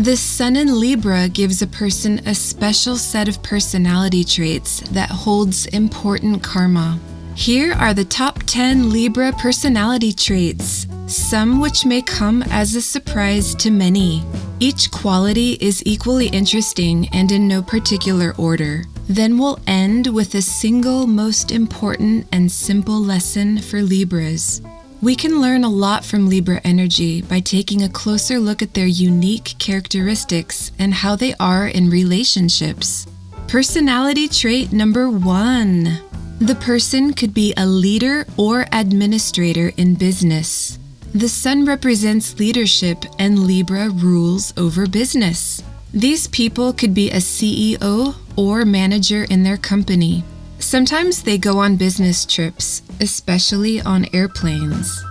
The Sun in Libra gives a person a special set of personality traits that holds important karma. Here are the top 10 Libra personality traits, some which may come as a surprise to many. Each quality is equally interesting and in no particular order. Then we'll end with a single most important and simple lesson for Libras. We can learn a lot from Libra energy by taking a closer look at their unique characteristics and how they are in relationships. Personality trait number 1. The person could be a leader or administrator in business. The Sun represents leadership and Libra rules over business. These people could be a CEO or manager in their company. Sometimes they go on business trips, especially on airplanes.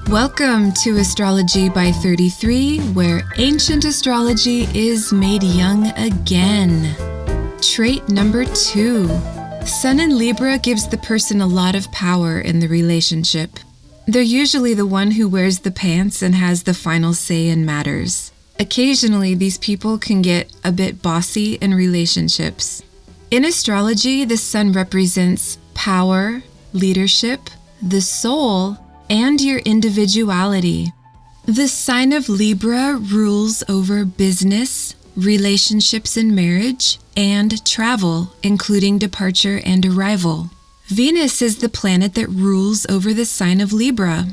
Welcome to Astrology by 33, where ancient astrology is made young again. Trait number 2. Sun in Libra gives the person a lot of power in the relationship. They're usually the one who wears the pants and has the final say in matters. Occasionally, these people can get a bit bossy in relationships. In astrology, the Sun represents power, leadership, the soul, and your individuality. The sign of Libra rules over business, relationships and marriage, and travel, including departure and arrival. Venus is the planet that rules over the sign of Libra.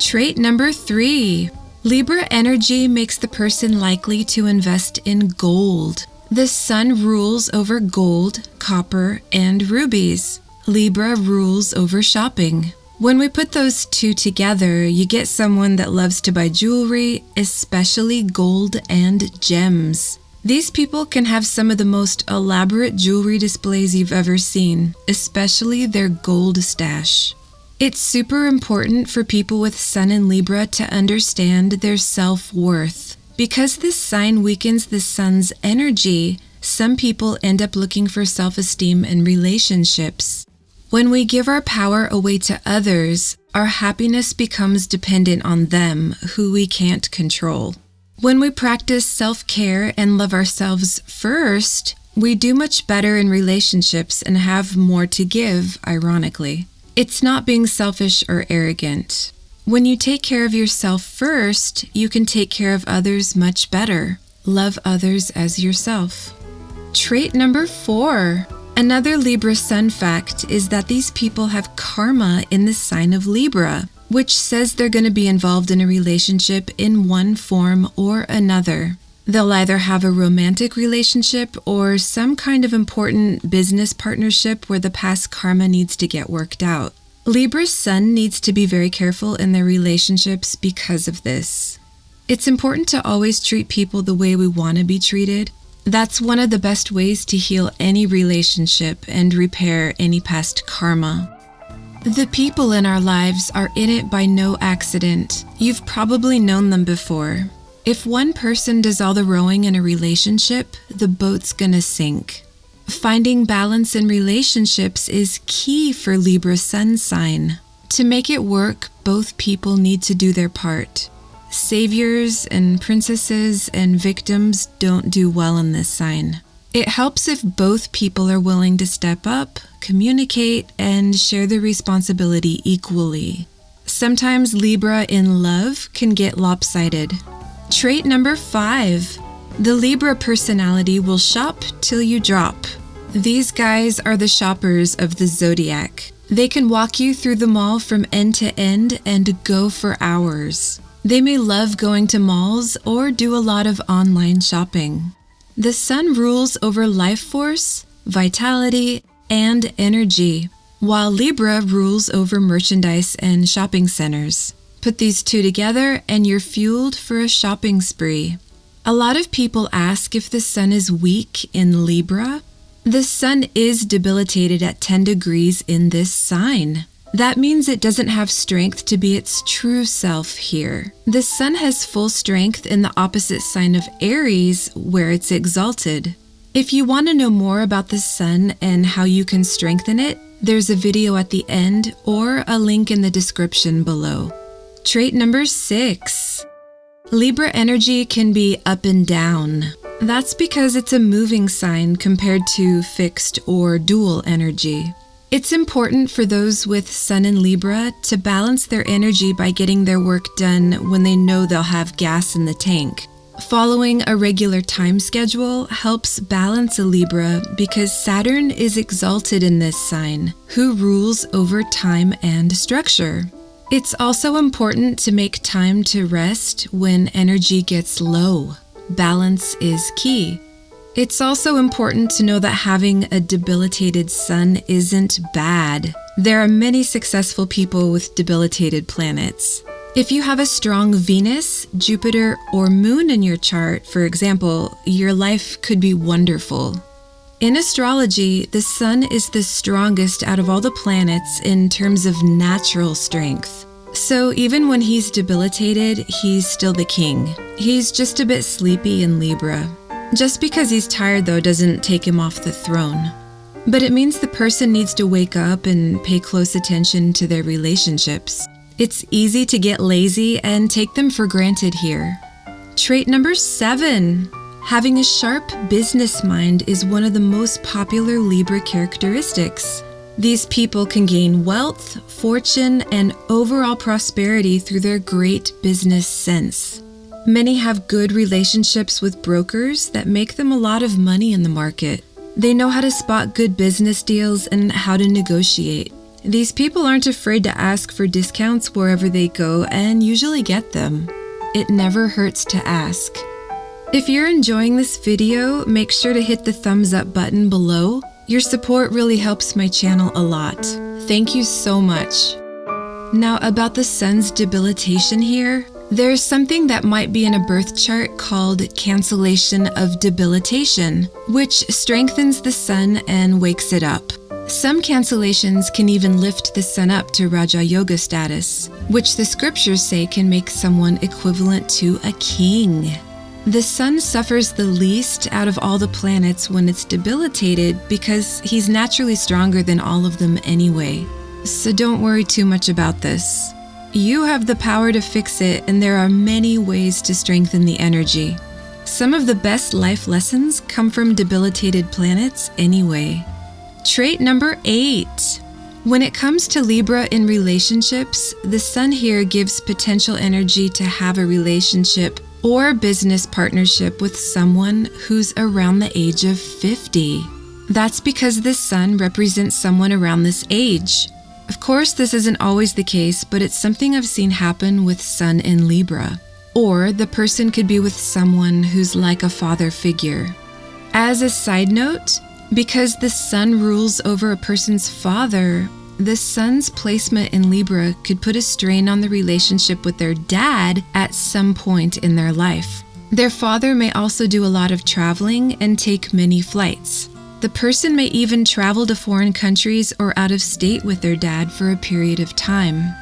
Trait number 3. Libra energy makes the person likely to invest in gold. The Sun rules over gold, copper, and rubies. Libra rules over shopping. When we put those two together, you get someone that loves to buy jewelry, especially gold and gems. These people can have some of the most elaborate jewelry displays you've ever seen, especially their gold stash. It's super important for people with Sun in Libra to understand their self-worth. Because this sign weakens the Sun's energy, some people end up looking for self-esteem in relationships. When we give our power away to others, our happiness becomes dependent on them, who we can't control. When we practice self-care and love ourselves first, we do much better in relationships and have more to give, ironically. It's not being selfish or arrogant. When you take care of yourself first, you can take care of others much better. Love others as yourself. Trait number 4. Another Libra Sun fact is that these people have karma in the sign of Libra, which says they're going to be involved in a relationship in one form or another. They'll either have a romantic relationship or some kind of important business partnership where the past karma needs to get worked out. Libra's Sun needs to be very careful in their relationships because of this. It's important to always treat people the way we want to be treated. That's one of the best ways to heal any relationship and repair any past karma. The people in our lives are in it by no accident. You've probably known them before. If one person does all the rowing in a relationship, the boat's gonna sink. Finding balance in relationships is key for Libra Sun sign. To make it work, both people need to do their part. Saviors and princesses and victims don't do well in this sign. It helps if both people are willing to step up, communicate, and share the responsibility equally. Sometimes Libra in love can get lopsided. Trait number 5. The Libra personality will shop till you drop. These guys are the shoppers of the zodiac. They can walk you through the mall from end to end and go for hours. They may love going to malls or do a lot of online shopping. The Sun rules over life force, vitality, and energy, while Libra rules over merchandise and shopping centers. Put these two together and you're fueled for a shopping spree. A lot of people ask if the Sun is weak in Libra. The Sun is debilitated at 10 degrees in this sign. That means it doesn't have strength to be its true self here. The Sun has full strength in the opposite sign of Aries, where it's exalted. If you want to know more about the Sun and how you can strengthen it, there's a video at the end or a link in the description below. Trait number 6. Libra energy can be up and down. That's because it's a moving sign compared to fixed or dual energy. It's important for those with Sun in Libra to balance their energy by getting their work done when they know they'll have gas in the tank. Following a regular time schedule helps balance a Libra because Saturn is exalted in this sign, who rules over time and structure. It's also important to make time to rest when energy gets low. Balance is key. It's also important to know that having a debilitated Sun isn't bad. There are many successful people with debilitated planets. If you have a strong Venus, Jupiter, or Moon in your chart, for example, your life could be wonderful. In astrology, the Sun is the strongest out of all the planets in terms of natural strength. So even when he's debilitated, he's still the king. He's just a bit sleepy in Libra. Just because he's tired, though, doesn't take him off the throne. But it means the person needs to wake up and pay close attention to their relationships. It's easy to get lazy and take them for granted here. Trait number 7. Having a sharp business mind is one of the most popular Libra characteristics. These people can gain wealth, fortune, and overall prosperity through their great business sense. Many have good relationships with brokers that make them a lot of money in the market. They know how to spot good business deals and how to negotiate. These people aren't afraid to ask for discounts wherever they go and usually get them. It never hurts to ask. If you're enjoying this video, make sure to hit the thumbs up button below. Your support really helps my channel a lot. Thank you so much. Now about the Sun's debilitation here, there's something that might be in a birth chart called cancellation of debilitation, which strengthens the Sun and wakes it up. Some cancellations can even lift the Sun up to Raja Yoga status, which the scriptures say can make someone equivalent to a king. The Sun suffers the least out of all the planets when it's debilitated because he's naturally stronger than all of them anyway. So don't worry too much about this. You have the power to fix it, and there are many ways to strengthen the energy. Some of the best life lessons come from debilitated planets anyway. Trait number 8. When it comes to Libra in relationships, the Sun here gives potential energy to have a relationship or business partnership with someone who's around the age of 50. That's because the Sun represents someone around this age. Of course, this isn't always the case, but it's something I've seen happen with Sun in Libra. Or the person could be with someone who's like a father figure. As a side note, because the Sun rules over a person's father, the Sun's placement in Libra could put a strain on the relationship with their dad at some point in their life. Their father may also do a lot of traveling and take many flights. The person may even travel to foreign countries or out of state with their dad for a period of time.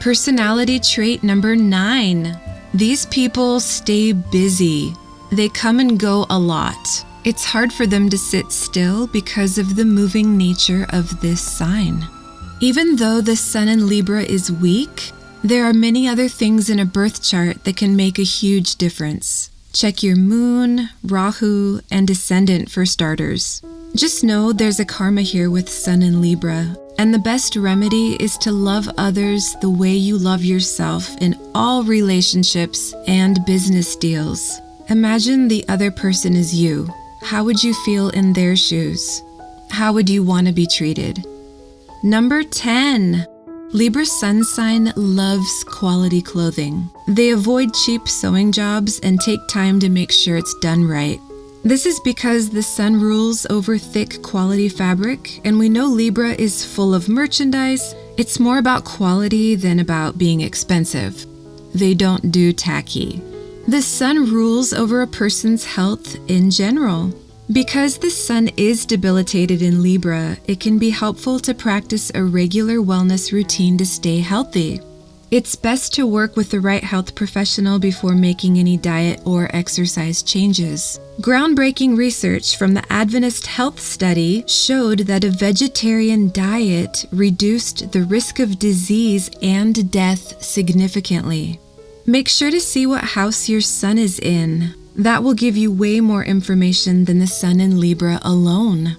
Personality trait number 9. These people stay busy. They come and go a lot. It's hard for them to sit still because of the moving nature of this sign. Even though the Sun in Libra is weak, there are many other things in a birth chart that can make a huge difference. Check your moon, Rahu, and descendant for starters. Just know there's a karma here with Sun in Libra, and the best remedy is to love others the way you love yourself in all relationships and business deals. Imagine the other person is you. How would you feel in their shoes? How would you want to be treated? Number 10. Libra sun sign loves quality clothing. They avoid cheap sewing jobs and take time to make sure it's done right. This is because the Sun rules over thick quality fabric, and we know Libra is full of merchandise. It's more about quality than about being expensive. They don't do tacky. The Sun rules over a person's health in general. Because the Sun is debilitated in Libra, it can be helpful to practice a regular wellness routine to stay healthy. It's best to work with the right health professional before making any diet or exercise changes. Groundbreaking research from the Adventist Health Study showed that a vegetarian diet reduced the risk of disease and death significantly. Make sure to see what house your sun is in. That will give you way more information than the sun in Libra alone.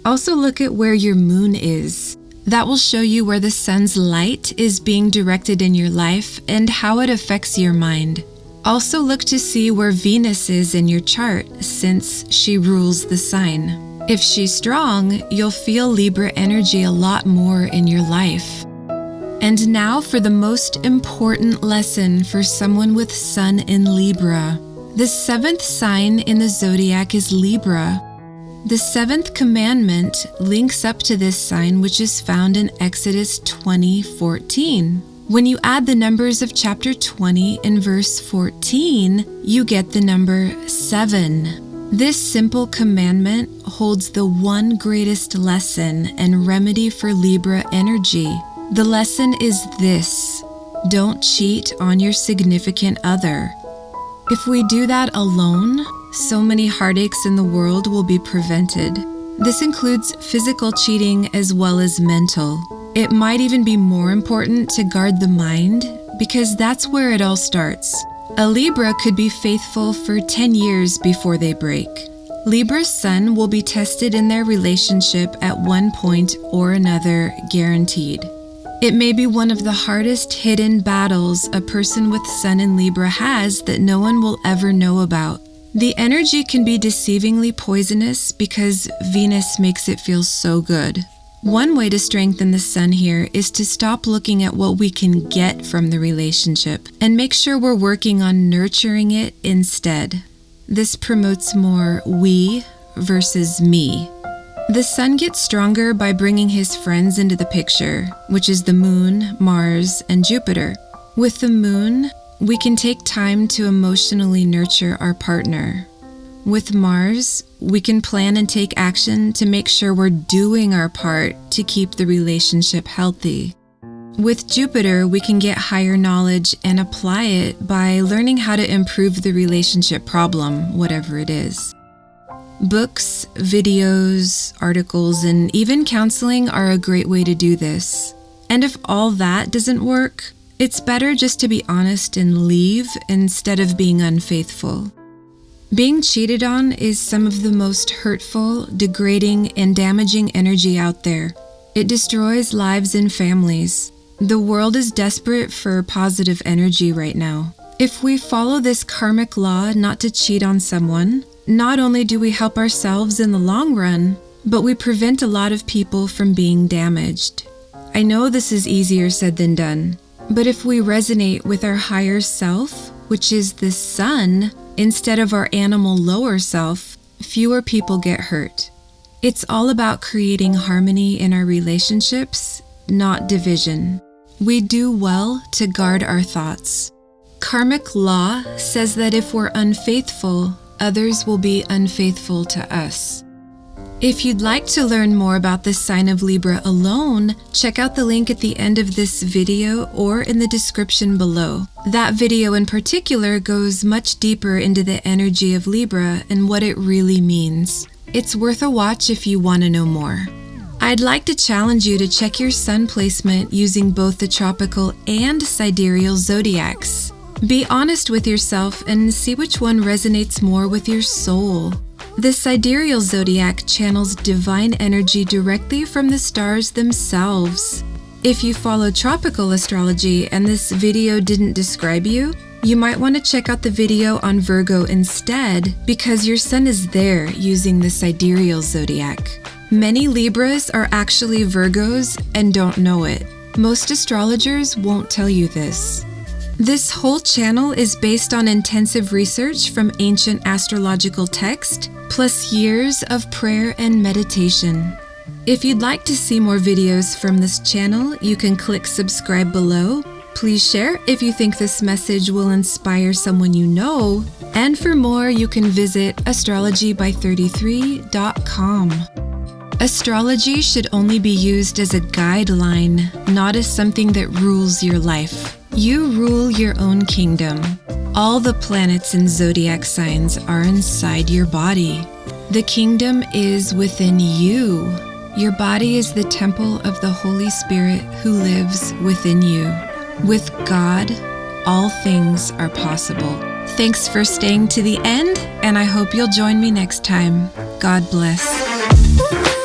Also look at where your moon is. That will show you where the sun's light is being directed in your life and how it affects your mind. Also look to see where Venus is in your chart, since she rules the sign. If she's strong, you'll feel Libra energy a lot more in your life. And now for the most important lesson for someone with Sun in Libra. The 7th sign in the zodiac is Libra. The 7th commandment links up to this sign, which is found in Exodus 20:14. When you add the numbers of chapter 20 and verse 14, you get the number 7. This simple commandment holds the one greatest lesson and remedy for Libra energy. The lesson is this: don't cheat on your significant other. If we do that alone, so many heartaches in the world will be prevented. This includes physical cheating as well as mental. It might even be more important to guard the mind, because that's where it all starts. A Libra could be faithful for 10 years before they break. Libra's sun will be tested in their relationship at one point or another, guaranteed. It may be one of the hardest hidden battles a person with sun in Libra has that no one will ever know about. The energy can be deceivingly poisonous because Venus makes it feel so good. One way to strengthen the sun here is to stop looking at what we can get from the relationship and make sure we're working on nurturing it instead. This promotes more we versus me. The sun gets stronger by bringing his friends into the picture, which is the moon, Mars, and Jupiter. With the moon, we can take time to emotionally nurture our partner. With Mars, we can plan and take action to make sure we're doing our part to keep the relationship healthy. With Jupiter, we can get higher knowledge and apply it by learning how to improve the relationship problem, whatever it is. Books, videos, articles, and even counseling are a great way to do this. And if all that doesn't work, it's better just to be honest and leave instead of being unfaithful. Being cheated on is some of the most hurtful, degrading, and damaging energy out there. It destroys lives and families. The world is desperate for positive energy right now. If we follow this karmic law not to cheat on someone, not only do we help ourselves in the long run, but we prevent a lot of people from being damaged. I know this is easier said than done, but if we resonate with our higher self, which is the sun, instead of our animal lower self, fewer people get hurt. It's all about creating harmony in our relationships, not division. We do well to guard our thoughts. Karmic law says that if we're unfaithful, others will be unfaithful to us. If you'd like to learn more about the sign of Libra alone, check out the link at the end of this video or in the description below. That video in particular goes much deeper into the energy of Libra and what it really means. It's worth a watch if you want to know more. I'd like to challenge you to check your sun placement using both the tropical and sidereal zodiacs. Be honest with yourself and see which one resonates more with your soul. The sidereal zodiac channels divine energy directly from the stars themselves. If you follow tropical astrology and this video didn't describe you, you might want to check out the video on Virgo instead, because your sun is there using the sidereal zodiac. Many Libras are actually Virgos and don't know it. Most astrologers won't tell you this. This whole channel is based on intensive research from ancient astrological text, plus years of prayer and meditation. If you'd like to see more videos from this channel, you can click subscribe below. Please share if you think this message will inspire someone you know. And for more, you can visit astrologyby33.com. Astrology should only be used as a guideline, not as something that rules your life. You rule your own kingdom. All the planets and zodiac signs are inside your body. The kingdom is within you. Your body is the temple of the Holy Spirit who lives within you. With God, all things are possible. Thanks for staying to the end, and I hope you'll join me next time. God bless.